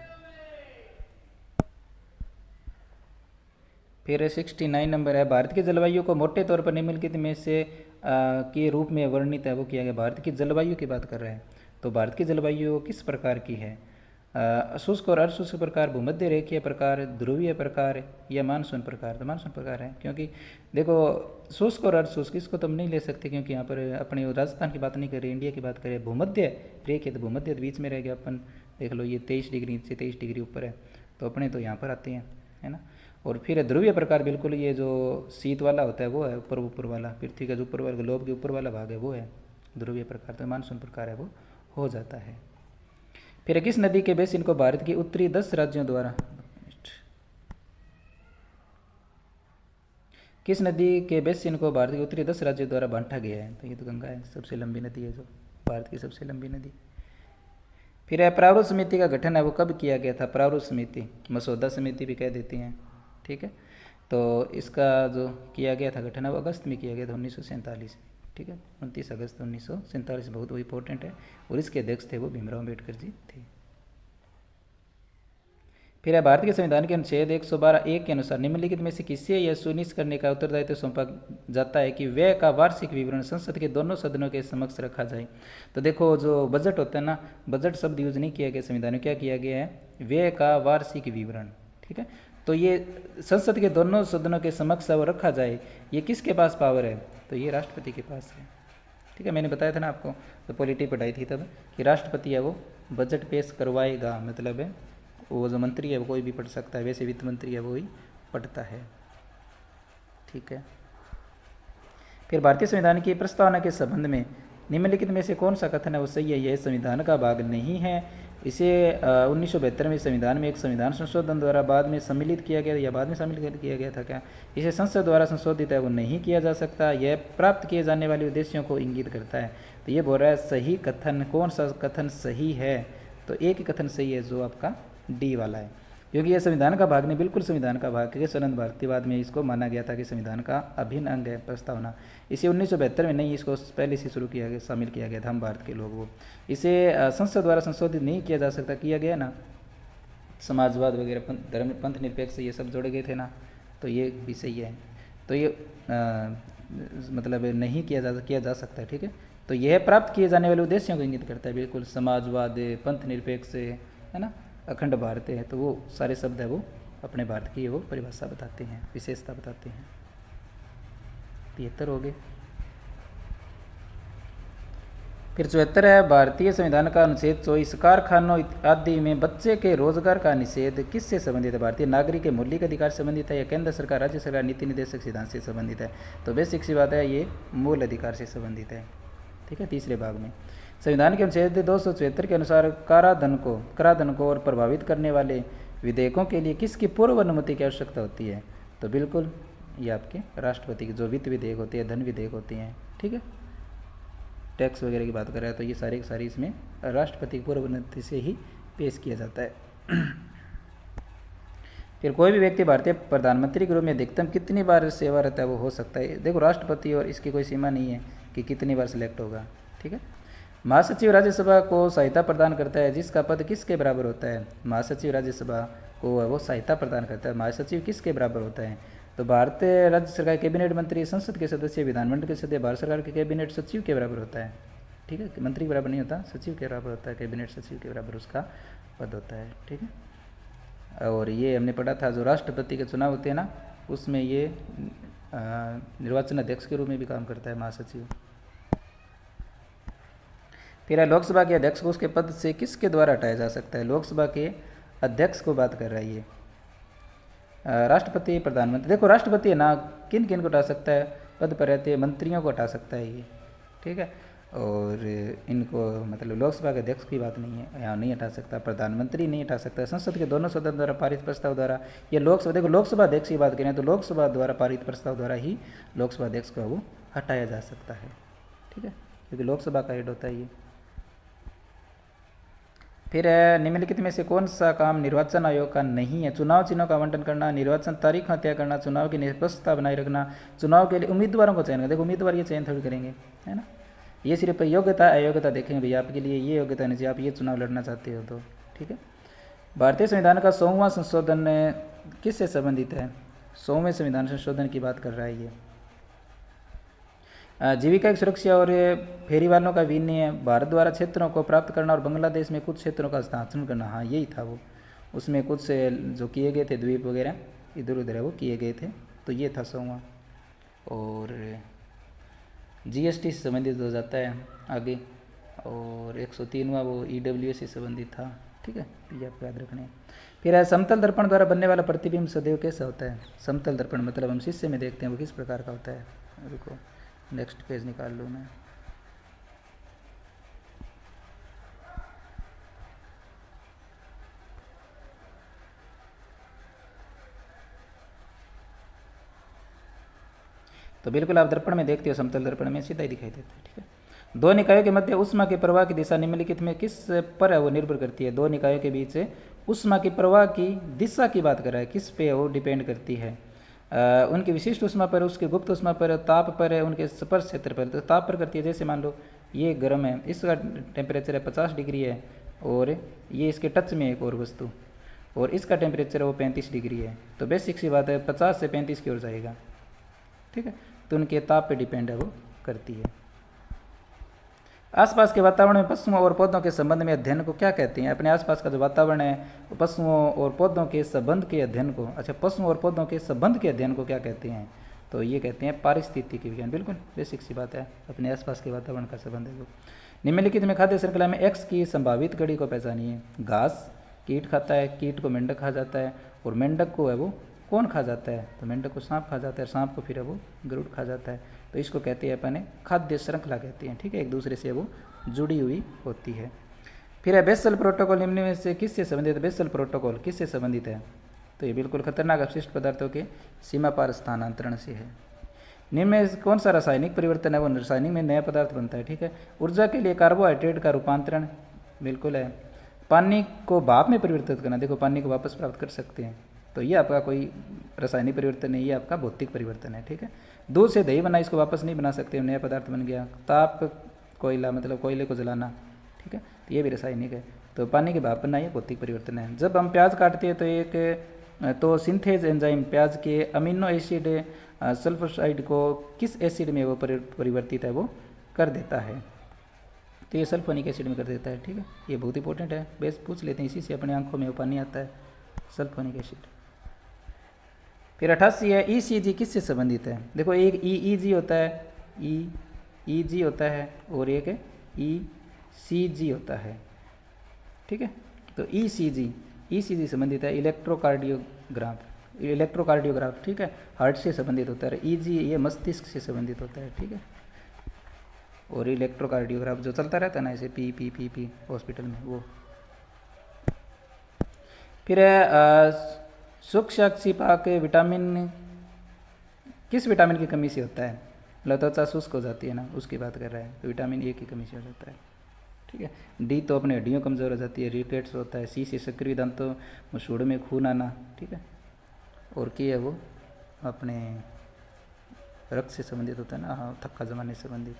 फिर 69 नंबर है, भारत की जलवायु को मोटे तौर पर निम्नलिखित में से के रूप में वर्णित है वो किया गया, भारत की जलवायु की बात कर रहे हैं, तो भारत की जलवायु किस प्रकार की है, शुष्क और अर्धशुष्क प्रकार, भूमध्य रेखीय प्रकार, ध्रुवीय प्रकार या मानसून प्रकार, तो मानसून प्रकार है, क्योंकि देखो शुष्क और अर्धशुष्क इसको तो हम नहीं ले सकते, क्योंकि यहाँ पर अपने राजस्थान की बात नहीं कर रहे, इंडिया की बात करें, भूमध्य रेखीय तो भूमध्य बीच में रह गया, अपन देख लो ये 23 डिग्री से 23 डिग्री ऊपर है, तो अपने तो यहाँ पर आते हैं, है ना। और फिर ध्रुवीय प्रकार बिल्कुल ये जो शीत वाला होता है वो है, ऊपर वाला, पृथ्वी का जो ऊपर वाला ग्लोब के ऊपर वाला भाग है वो है ध्रुवीय प्रकार, तो मानसून प्रकार है वो हो जाता है। फिर किस नदी के बेसिन को भारत के उत्तरी 10 राज्यों द्वारा, किस नदी के बेसिन को भारत के उत्तरी 10 राज्यों द्वारा बांटा गया है, तो ये तो गंगा है, सबसे लंबी नदी है, जो भारत की सबसे लंबी नदी। फिर प्रारूप समिति का गठन है वो कब किया गया था, प्रारूप समिति, मसौदा समिति भी कह देती हैं, ठीक है, तो इसका जो किया गया था गठन है वो अगस्त में किया गया था 1947 में, ठीक है, 29 अगस्त 1947, बहुत वो इंपॉर्टेंट है, और इसके अध्यक्ष थे वो भीमराव अम्बेडकर जी थे। फिर भारत के संविधान के अनुच्छेद 112(1) के अनुसार निम्नलिखित में से किसे यह सुनिश्चित करने का उत्तरदायित्व सौंपा जाता है कि व्यय का वार्षिक विवरण संसद के दोनों सदनों के समक्ष रखा जाए, तो देखो जो बजट होता है ना, बजट शब्द यूज नहीं किया गया संविधान में, क्या किया गया है, व्यय का वार्षिक विवरण, ठीक है, तो ये संसद के दोनों सदनों के समक्ष वो रखा जाए, ये किसके पास पावर है, तो ये राष्ट्रपति के पास है, ठीक है। मैंने बताया था ना आपको, तो पॉलिटी पढ़ाई थी तब कि राष्ट्रपति है वो बजट पेश करवाएगा, मतलब है वो जो मंत्री है वो कोई भी पढ़ सकता है, वैसे वित्त मंत्री है वो ही पढ़ता है, ठीक है। फिर भारतीय संविधान की प्रस्तावना के संबंध में निम्नलिखित में से कौन सा कथन है वो सही है, यह संविधान का भाग नहीं है, इसे 1972 में संविधान में एक संविधान संशोधन द्वारा बाद में सम्मिलित किया गया, या बाद में शामिल किया गया था क्या, इसे संसद द्वारा संशोधित है वो नहीं किया जा सकता, यह प्राप्त किए जाने वाले उद्देश्यों को इंगित करता है, तो ये बोल रहा है सही कथन, कौन सा कथन सही है, तो एक ही कथन सही है जो आपका डी वाला है, क्योंकि यह संविधान का भाग नहीं, बिल्कुल संविधान का भाग, क्योंकि स्वतंत्र भारतीयवाद में इसको माना गया था कि संविधान का अभिन्न अंग है प्रस्तावना, इसे 1972 में नहीं, इसको पहले से शुरू किया गया, शामिल किया गया था हम भारत के लोग, वो इसे संसद द्वारा संशोधित नहीं किया जा सकता, किया गया ना, समाजवाद वगैरह, धर्म, पंथ निरपेक्ष, ये सब जोड़े गए थे ना, तो ये भी सही है, तो ये मतलब नहीं किया जा सकता है, ठीक है, तो यह प्राप्त किए जाने वाले उद्देश्यों को इंगित करता है। बिल्कुल समाजवाद, पंथ निरपेक्ष, है ना, अखंड भारत है, तो वो सारे शब्द है वो अपने भारत की वो परिभाषा बताते हैं, विशेषता बताते हैं। 73 हो गए। फिर 74 है, भारतीय संविधान का अनुच्छेद 24 कारखानों आदि में बच्चे के रोजगार का निषेध किससे संबंधित है? भारतीय नागरिक के मौलिक अधिकार से संबंधित है या केंद्र सरकार, राज्य सरकार नीति निर्देशक सिद्धांत से संबंधित है? तो बेसिक सी बात है, ये मूल अधिकार से संबंधित है। ठीक है, तीसरे भाग में संविधान के अनुच्छेद 276 के अनुसार कराधान को और प्रभावित करने वाले विधेयकों के लिए किसकी पूर्व अनुमति की आवश्यकता होती है? तो बिल्कुल ये आपके राष्ट्रपति की, जो वित्त विधेयक होते हैं, धन विधेयक होते हैं, ठीक है, टैक्स वगैरह की बात कर रहा है, तो ये सारे के सारे इसमें राष्ट्रपति की पूर्व अनुमति से ही पेश किया जाता है। फिर कोई भी व्यक्ति भारतीय प्रधानमंत्री के रूप में अधिकतम कितनी बार सेवारत है वो हो सकता है? देखो, राष्ट्रपति और इसकी कोई सीमा नहीं है कि कितनी बार सिलेक्ट होगा। ठीक है, महासचिव राज्यसभा को सहायता प्रदान करता है, जिसका पद किसके बराबर होता है? महासचिव राज्यसभा को वो सहायता प्रदान करता है। महासचिव किसके बराबर होता है? तो भारतीय राज्य सरकार कैबिनेट मंत्री, संसद के सदस्य, विधानमंडल के सदस्य, भारत सरकार के कैबिनेट सचिव के बराबर होता है। ठीक है, मंत्री के बराबर नहीं होता, सचिव के बराबर होता है, कैबिनेट सचिव के बराबर उसका पद होता है। ठीक है, और ये हमने पढ़ा था, जो राष्ट्रपति के चुनाव होते हैं ना, उसमें ये निर्वाचन अध्यक्ष के रूप में भी काम करता है महासचिव। फिर लोकसभा के अध्यक्ष को उसके पद से किसके द्वारा हटाया जा सकता है? लोकसभा के अध्यक्ष को बात कर रहा है ये, राष्ट्रपति, प्रधानमंत्री। देखो, राष्ट्रपति है ना, किन किन को हटा सकता है? पद पर रहते हैं मंत्रियों को हटा सकता है ये। ठीक है, और इनको मतलब लोकसभा के अध्यक्ष की बात नहीं है, यहाँ नहीं हटा सकता, प्रधानमंत्री नहीं हटा सकता, संसद के दोनों सदन द्वारा पारित प्रस्ताव द्वारा, ये लोकसभा, देखो लोकसभा अध्यक्ष की बात करें तो लोकसभा द्वारा पारित प्रस्ताव द्वारा ही लोकसभा अध्यक्ष को वो हटाया जा सकता है। ठीक है, क्योंकि लोकसभा का हेड होता है ये। फिर निम्नलिखित में से कौन सा काम निर्वाचन आयोग का नहीं है? चुनाव चिन्हों का आवंटन करना, निर्वाचन तारीख तय करना, चुनाव की निष्पक्षता बनाए रखना, चुनाव के लिए उम्मीदवारों को चयन करना। देखो, उम्मीदवार ये चयन थोड़ी करेंगे, है ना, ये सिर्फ योग्यता अयोग्यता देखेंगे, भैया आपके लिए ये योग्यता नहीं चाहिए, आप ये चुनाव लड़ना चाहते हो तो। ठीक है, भारतीय संविधान का 100वां संशोधन किससे संबंधित है? 100वें संविधान संशोधन की बात कर रहा है ये। जीविका की सुरक्षा और फेरी वालों का विनिमय, भारत द्वारा क्षेत्रों को प्राप्त करना और बांग्लादेश में कुछ क्षेत्रों का हस्तांतरण करना। हाँ, यही था वो, उसमें कुछ जो किए गए थे, द्वीप वगैरह इधर उधर है वो किए गए थे, तो ये था 100वां। और जीएसटी से संबंधित हो जाता है आगे, और 103वां वो EWS से संबंधित था। ठीक है, ये आपको याद रखने। फिर समतल दर्पण द्वारा बनने वाला प्रतिबिंब सदैव कैसा होता है? समतल दर्पण मतलब हम शीशे में देखते हैं, वो किस प्रकार का होता है? रुको, नेक्स्ट पेज निकाल लूँ मैं। तो बिल्कुल आप दर्पण में देखते हो, समतल दर्पण में सीधा ही दिखाई देता है। ठीक है, दो निकायों के मध्य उष्मा के प्रवाह की दिशा निम्नलिखित में किस पर है वो निर्भर करती है? दो निकायों के बीच उष्मा की प्रवाह की दिशा की बात कर रहा है, किस पे वो डिपेंड करती है? उनकी विशिष्ट उष्मा पर, उसके गुप्त उष्मा पर, ताप पर है, उनके स्पर्श क्षेत्र पर। तो ताप पर करती है, जैसे मान लो ये गर्म है, इसका टेम्परेचर है 50 डिग्री है, और ये इसके टच में एक और वस्तु, और इसका टेम्परेचर है वो 35 डिग्री है, तो बेसिक सी बात है 50 से 35 की ओर जाएगा। ठीक है, तो उनके ताप पे डिपेंड है वो करती है। आसपास के वातावरण में पशुओं और पौधों के संबंध में अध्ययन को क्या कहते हैं? अपने आसपास का जो वातावरण है, पशुओं और पौधों के संबंध के अध्ययन को, अच्छा, पशुओं और पौधों के संबंध के अध्ययन को क्या कहते हैं? तो ये कहते हैं पारिस्थितिकी विज्ञान। बिल्कुल बेसिक सी बात है, अपने आसपास के वातावरण का संबंध है वो। निम्नलिखित में खाद्य श्रृंखला में एक्स की संभावित कड़ी को पहचानिए। घास कीट खाता है, कीट को मेंढक खा जाता है, और मेंढक को है वो कौन खा जाता है? तो मेंढक को सांप खा जाता है, सांप को फिर है वो गरुड़ खा जाता है। तो इसको कहते हैं अपने खाद्य श्रृंखला कहते हैं। ठीक है, एक दूसरे से वो जुड़ी हुई होती है। फिर है बेसल प्रोटोकॉल निम्न में से किससे संबंधित है? बेसल प्रोटोकॉल किससे संबंधित है? तो ये बिल्कुल खतरनाक अपशिष्ट पदार्थों के सीमा पार स्थानांतरण से है। निम्न में कौन सा रासायनिक परिवर्तन है? वो रासायनिक में नया पदार्थ बनता है। ठीक है, ऊर्जा के लिए कार्बोहाइड्रेट का रूपांतरण बिल्कुल है। पानी को भाप में परिवर्तित करना, देखो पानी को वापस प्राप्त कर सकते हैं, तो ये आपका कोई रासायनिक परिवर्तन नहीं, ये आपका भौतिक परिवर्तन है। ठीक है, दूध से दही बना, इसको वापस नहीं बना सकते, नया पदार्थ बन गया। ताप कोयला मतलब कोयले को जलाना, ठीक है, तो ये भी रासायनिक है। तो पानी के भाप बनना ये भौतिक परिवर्तन है। जब हम प्याज काटते हैं तो एक सिंथेज एंजाइम प्याज के अमीनो एसिड सल्फोसाइड को किस एसिड में वो परिवर्तित है वो कर देता है? तो ये सल्फोनिक एसिड में कर देता है। ठीक है, ये बहुत इंपॉर्टेंट है, बेस पूछ लेते हैं, इसी से अपने आंखों में वो पानी आता है, सल्फोनिक एसिड। फिर 88 है ईसीजी किससे संबंधित है। देखो एक ईईजी होता है, ईईजी होता है, और एक ईसीजी होता है। ठीक है, तो ईसीजी संबंधित है इलेक्ट्रोकार्डियोग्राफ। ठीक है, हार्ट से संबंधित होता है। ईजी ये मस्तिष्क से संबंधित होता है। ठीक है, और इलेक्ट्रोकार्डियोग्राफ जो चलता रहता है ना ऐसे P P P P hospital में, वो। फिर सूक्ष्मक्षिपाक विटामिन किस विटामिन की कमी से होता है। त्वचा शुष्क हो जाती है ना, उसकी बात कर रहा है, तो विटामिन ए की कमी से हो जाता है। ठीक है, डी तो अपने हड्डियों कमज़ोर हो जाती है, रिकेट्स होता है। सी से सक्रिय दांतों मसूड़ में खून आना। ठीक है, और की है वो अपने रक्त से संबंधित होता है ना, हाँ, थक्का जमाने से संबंधित।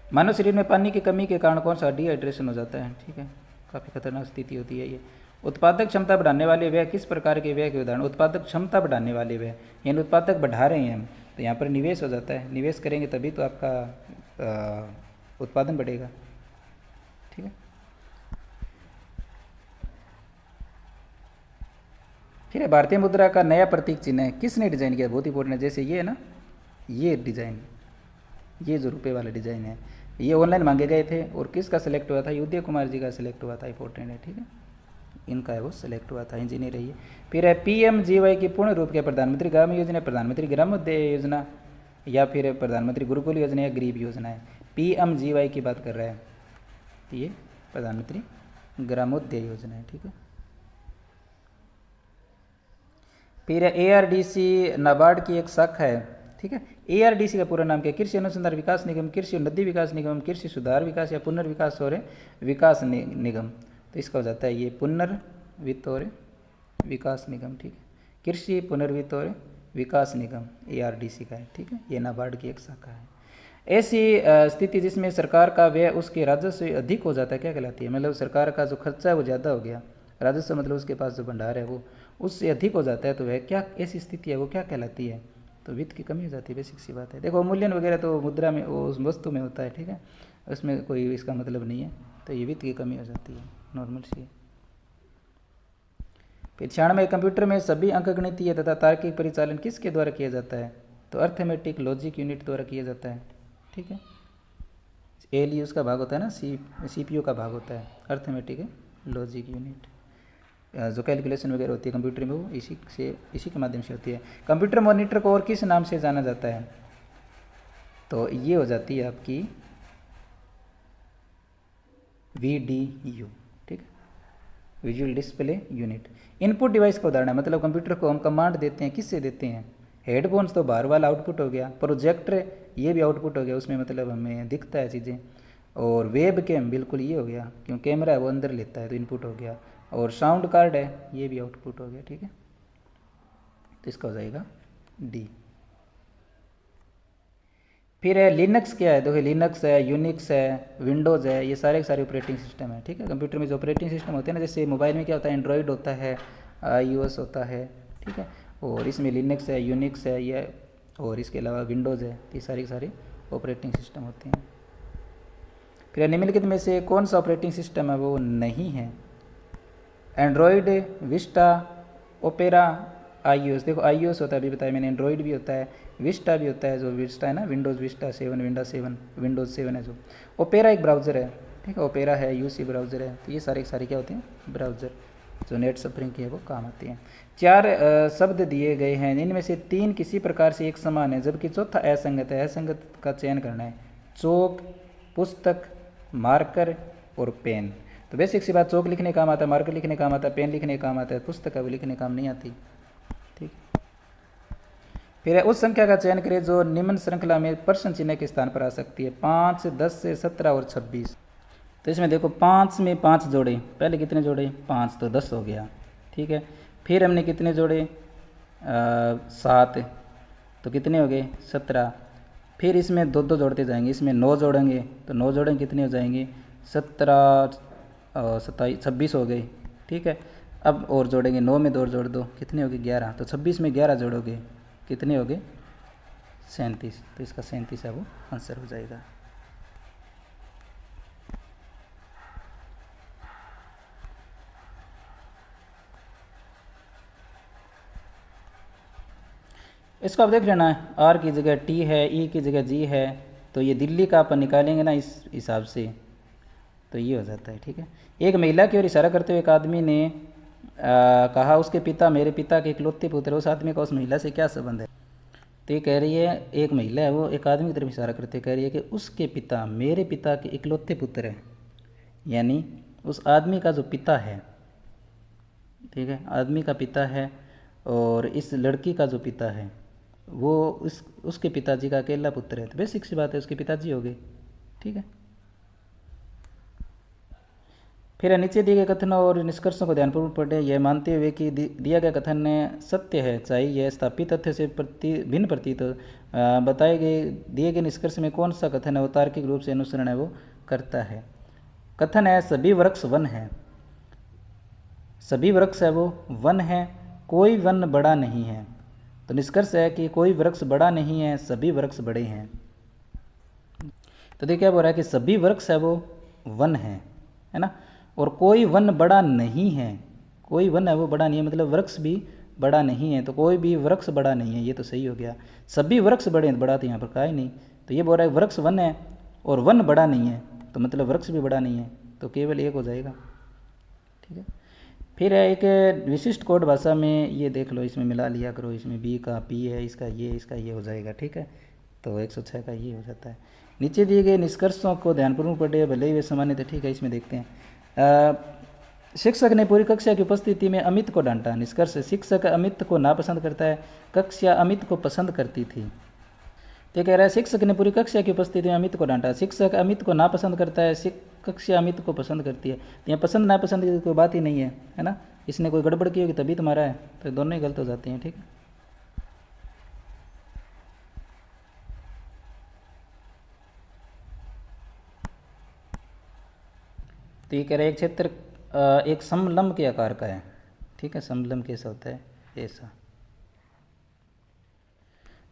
मानव शरीर में पानी की कमी के कारण कौन सा डिहाइड्रेशन हो जाता है। ठीक है, काफ़ी खतरनाक स्थिति होती है ये। उत्पादक क्षमता बढ़ाने वाले व्यय किस प्रकार के व्यय के उदाहरण। उत्पादक क्षमता बढ़ाने वाले व्यय यानी उत्पादक बढ़ा रहे हैं हम, तो यहाँ पर निवेश हो जाता है। निवेश करेंगे तभी तो आपका उत्पादन बढ़ेगा। ठीक है, फिर है भारतीय मुद्रा का नया प्रतीक चिन्ह है, किसने डिजाइन किया। बहुत इंपॉर्टेंट है, जैसे ये है ना, ये डिजाइन, ये जो रुपये वाला डिजाइन है, ये ऑनलाइन मांगे गए थे, और किसका सिलेक्ट हुआ था, उदय कुमार जी का सिलेक्ट हुआ था। इंपॉर्टेंट है। ठीक है, इनका है वो सिलेक्ट हुआ था, इंजीनियर है ये। फिर है पीएमजीवाई की पूर्ण रूप क्या, प्रधानमंत्री ग्राम योजना, प्रधानमंत्री ग्रामोदय योजना, या फिर प्रधानमंत्री गुरुकुल योजना या गरीब योजना है। पीएमजीवाई की बात कर रहा है, ये प्रधानमंत्री ग्रामोदय योजना है। ठीक है, फिर एआरडीसी नाबार्ड की एक शाखा है। ठीक है, एआरडीसी का पूरा नाम क्या है, कृषि अनुसंधान विकास निगम, कृषि नदी विकास निगम, कृषि सुधार विकास या पुनर्विकास और विकास निगम। तो इसका हो जाता है ये पुनर्वित्त और विकास निगम। ठीक है, कृषि पुनर्वित्त और विकास निगम एआरडीसी का है। ठीक है, ये नाबार्ड की एक शाखा है। ऐसी स्थिति जिसमें सरकार का व्यय उसके राजस्व से अधिक हो जाता है क्या कहलाती है। मतलब सरकार का जो खर्चा है वो ज़्यादा हो गया, राजस्व मतलब उसके पास जो भंडार है वो उससे अधिक हो जाता है, तो वह क्या ऐसी स्थिति है, वो क्या कहलाती है। तो वित्त की कमी हो जाती है, बेसिक सी बात है। देखो मूल्यन वगैरह तो मुद्रा में, वो उस वस्तु में होता है। ठीक है, उसमें कोई इसका मतलब नहीं है, तो ये वित्त की कमी हो जाती है, नॉर्मल सी है। फिर 96 कंप्यूटर में सभी अंकगणितीय तथा तार्किक परिचालन किसके द्वारा किया जाता है। तो अर्थमेटिक लॉजिक यूनिट द्वारा किया जाता है। ठीक है, एलयू उसका भाग होता है ना, सीपीयू का भाग होता है अर्थमेटिक लॉजिक यूनिट। जो कैलकुलेशन वगैरह होती है कंप्यूटर में, वो इसी के माध्यम से होती है। कंप्यूटर मॉनिटर को और किस नाम से जाना जाता है। तो ये हो जाती है आपकी VDU। ठीक है, visual display unit. Input device का उदाहरण है, मतलब कंप्यूटर को हम कमांड देते हैं, किससे देते हैं। हेडफोन्स तो बाहर वाला आउटपुट हो गया, प्रोजेक्टर ये भी आउटपुट हो गया, उसमें मतलब हमें दिखता है चीज़ें। और वेब कैम बिल्कुल ये हो गया, क्यों कैमरा है वो अंदर लेता है, तो इनपुट हो गया। और साउंड कार्ड है, ये भी आउटपुट हो गया। ठीक है, तो इसका हो जाएगा डी। फिर है लिनक्स क्या है। देखो लिनक्स है, यूनिक्स है, विंडोज़ है, ये सारे के सारे ऑपरेटिंग सिस्टम है। ठीक है, कंप्यूटर में जो ऑपरेटिंग सिस्टम होते हैं ना, जैसे मोबाइल में क्या होता है, एंड्रॉयड होता है, iOS होता है। ठीक है, और इसमें लिनक्स है, यूनिक्स है, ये, और इसके अलावा विंडोज़ है, ये सारे के सारे ऑपरेटिंग सिस्टम होते हैं। फिर निम्नलिखित में से कौन सा ऑपरेटिंग सिस्टम है वो नहीं है। Android, Vista, opera, iOS। देखो iOS होता है, अभी बताया मैंने, एंड्रॉयड भी होता है, विस्टा भी होता है, जो विस्टा है ना, विंडोज़ विस्टा 7, विंडोज़ 7 है जो। ओपेरा एक ब्राउज़र है। ठीक है, ओपेरा है, यूसी ब्राउज़र है। तो ये सारे के सारे क्या होते हैं, ब्राउज़र, जो नेट सफरिंग की है वो काम आते हैं। 4 शब्द दिए गए हैं, इनमें से 3 किसी प्रकार से एक समान है, जबकि चौथा असंगत है। असंगत का चयन करना है। चौक, पुस्तक, मार्कर और पेन। तो बेसिक सी बात, चौक लिखने काम आता है, मार्कर लिखने काम आता है, पेन लिखने काम आता है, पुस्तक है वो लिखने काम नहीं आती। ठीक, फिर उस संख्या का चयन करें जो निम्न श्रृंखला में प्रश्न चिन्ह के स्थान पर आ सकती है। 5, 10 से 17 और 26। तो इसमें देखो 5 में 5 जोड़े, पहले कितने जोड़े, 5, तो 10 हो गया। ठीक है, फिर हमने कितने जोड़े, 7, तो कितने हो गए, 17। फिर इसमें 2 जोड़ते जाएंगे, इसमें 9 जोड़ेंगे, तो 9 जोड़ेंगे कितने हो जाएंगे, 17, 27, 26 हो गए। ठीक है, अब और जोड़ेंगे, 9 में 2 जोड़ दो, कितने हो गए, 11। तो 26 में 11 जोड़ोगे, कितने हो गए, 37, तो इसका 37 है वो आंसर हो जाएगा। इसको आप देख लेना, आर की जगह टी है, ई की जगह जी है, तो ये दिल्ली का अपन निकालेंगे ना इस हिसाब से, तो ये हो जाता है। ठीक है, एक महिला की ओर इशारा करते हुए एक आदमी ने कहा उसके पिता मेरे पिता के इकलौते पुत्र। उस आदमी का उस महिला से क्या संबंध है? तो ये कह रही है, एक महिला है वो एक आदमी की तरफ इशारा करते कह रही है कि उसके पिता मेरे पिता के इकलौते पुत्र हैं, यानी उस आदमी का जो पिता है, ठीक है, आदमी का पिता है और इस लड़की का जो पिता है वो उसके पिताजी का अकेला पुत्र है, तो बेसिक सी बात है, उसके पिताजी हो गए। ठीक है, फिर नीचे दिए गए कथनों और निष्कर्षों को ध्यानपूर्वक पढ़ें, यह मानते हुए कि दिया गया कथन सत्य है, चाहे यह स्थापित तथ्य से भिन्न प्रतीत बताए गए दिए गए निष्कर्ष में कौन सा कथन है वो तार्किक रूप से अनुसरण है वो करता है। कथन है सभी वृक्ष वन है, सभी वृक्ष है वो वन है, कोई वन बड़ा नहीं है। तो निष्कर्ष है कि कोई वृक्ष बड़ा नहीं है, सभी वृक्ष बड़े हैं। तो देखिए क्या बोल रहा है कि सभी वृक्ष है वो वन है ना, और कोई वन बड़ा नहीं है, कोई वन है वो बड़ा नहीं है, मतलब वृक्ष भी बड़ा नहीं है, तो कोई भी वृक्ष बड़ा नहीं है, ये तो सही हो गया। सभी वृक्ष बड़े हैं, बड़ा तो यहाँ पर कहा ही नहीं, तो ये बोल रहा है वृक्ष वन है और वन बड़ा नहीं है, तो मतलब वृक्ष भी बड़ा नहीं है, तो केवल एक हो जाएगा। ठीक है, फिर है एक विशिष्ट कोड भाषा में, ये देख लो इसमें मिला लिया करो, इसमें बी का पी है, इसका ये हो जाएगा। ठीक है, तो 106 का ये हो जाता है। नीचे दिए गए निष्कर्षों को ध्यानपूर्वक पढ़े, भले ही वे सामान्य थे। ठीक है, इसमें देखते हैं, शिक्षक ने पूरी कक्षा की उपस्थिति में अमित को डांटा। निष्कर्ष, शिक्षक अमित को नापसंद करता है, कक्षा अमित को पसंद करती थी। तो कह रहा है शिक्षक ने पूरी कक्षा की उपस्थिति में अमित को डांटा, शिक्षक अमित को नापसंद करता है, कक्षा अमित को पसंद करती है। तो यहाँ पसंद नापसंद की कोई बात ही नहीं है ना, इसने कोई गड़बड़ की होगी तभी तुम्हारा है, तो दोनों ही गलत हो जाते हैं। ठीक है, तो ये कह रहा है एक क्षेत्र एक समलंब के आकार का है। ठीक है, समलंब कैसा होता है, ऐसा,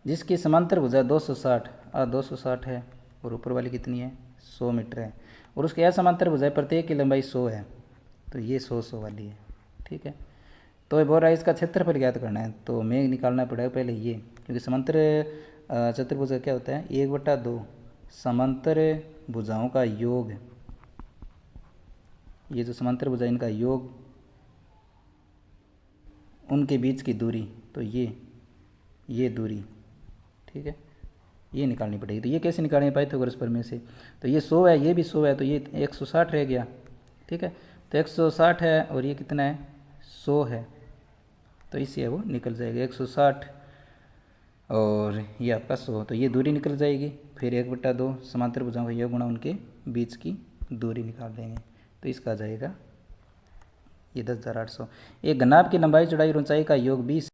जिसकी समांतर भुजा 260 260 है और ऊपर वाली कितनी है 100 मीटर है, और उसके असमांतर भुजाएं प्रत्येक की लंबाई 100 है, तो ये 100 वाली है। ठीक है, तो ये बोल रहा है इसका क्षेत्रफल ज्ञात करना है, तो मैं निकालना पड़ेगा पहले ये, क्योंकि समांतर चतुर्भुज क्या होता है 1/2 समांतर भुजाओं का योग, ये जो समांतर भुजा इनका योग, उनके बीच की दूरी, तो ये दूरी। ठीक है, ये निकालनी पड़ेगी। तो ये कैसे निकालेंगे पाइथागोरस प्रमेय से, तो ये 100 है, ये भी 100 है, तो ये 160 रह गया। ठीक है, तो 160 है और ये कितना है 100 है, तो इससे वो निकल जाएगा 160 और ये आपका 100, तो ये दूरी निकल जाएगी। फिर 1/2 समांतर भुजाओं का योग गुणा उनके बीच की दूरी निकाल देंगे, तो इसका आ जाएगा ये 10,800। एक घनाभ की लंबाई चौड़ाई और ऊंचाई का योग 20